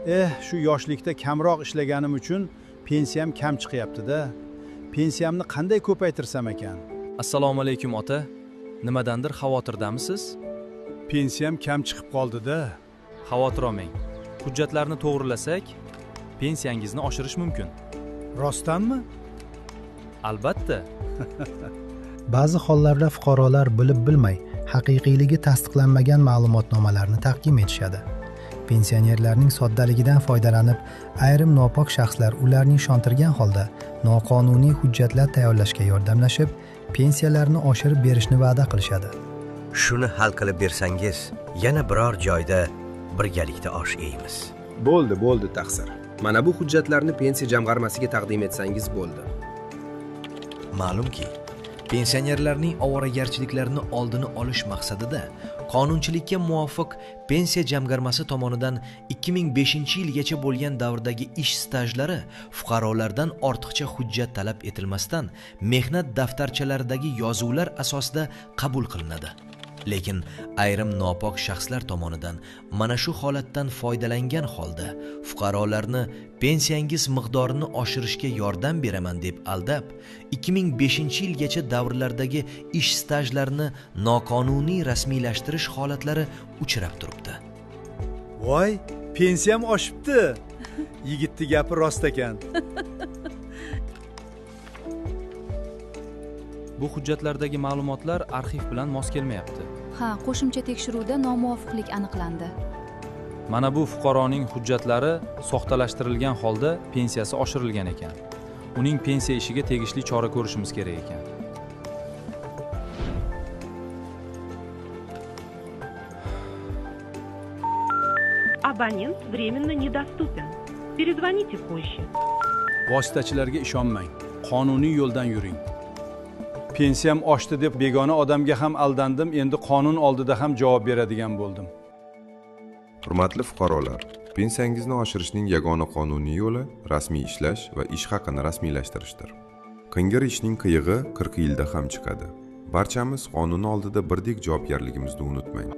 Shu yoshlikda kamroq ishlaganim uchun pensiyam kam chiqyapti-da. Pensiyamni qanday ko'paytirsam ekan? Assalomu alaykum ota. Nimadandir xavotirdamisiz? Pensiyam kam chiqib qoldi-da. Xavotir olmang. Hujjatlarni to'g'rilasak, pensiyangizni oshirish mumkin. Rostdanmi? Albatta. Ba'zi hollarda fuqarolar bilib-bilmay haqiqiyligi tasdiqlanmagan ma'lumotnomalarni taqdim etishadi. Pensionerlarning soddaligidan foydalanib, ayrim nopok shaxslar ularni ishontirgan holda noqonuniy hujjatlar tayyorlashga yordamlashib, pensiyalarni oshirib berishni va'da qilishadi. Shuni hal qilib bersangiz, yana biror joyda birgalikda osh yeymiz. Bo'ldi taqsir. Mana bu hujjatlarni pensiya jamg'armasiga taqdim etsangiz bo'ldi. Ma'lumki, pensionerlarning ovoragarchiliklarini oldini olish maqsadida qonunchilikka muvofiq pensiya jamg'armasi tomonidan 2005-yilgacha bo'lgan davrdagi ish stajlari fuqarolardan ortiqcha hujjat talab etilmasdan mehnat daftarchalaridagi yozuvlar asosida qabul qilinadi. Lekin ayrim nopok shaxslar tomonidan mana shu holatdan foydalangan holda fuqarolarni pensiyangiz miqdorini oshirishga yordam beraman deb aldab, 2005-yilgacha davrlardagi ish stajlarini noqonuniy rasmiylashtirish holatlari uchrab turibdi. Voy, pensiyam oshibdi. Yigitning gapi rost ekan. Bu hujjatlardagi ma'lumotlar arxiv bilan mos kelmayapti. Ha, qo'shimcha tekshiruvda nomuvofiqlik aniqlandi. Mana bu fuqaroning hujjatlari soxtalashtirilgan holda pensiyasi oshirilgan ekan. Uning pensiya ishiga tegishli chora ko'rishimiz kerak ekan. Абонент временно недоступен. Перезвоните позже. Vositachilarga ishonmang. Qonuniy yo'ldan yuring. Pensiyam oshdi deb begona odamga ham aldandim, endi qonun oldida ham javob beradigan bo'ldim. Hurmatli fuqarolar, pensiyangizni oshirishning yagona qonuniy yo'li rasmiy ishlash va ish haqini rasmiylashtirishdir. Qing'ir ishning qiyig'i 40 yilda ham chiqadi. Barchamiz qonun oldida birdek javobgarligimizni unutmang.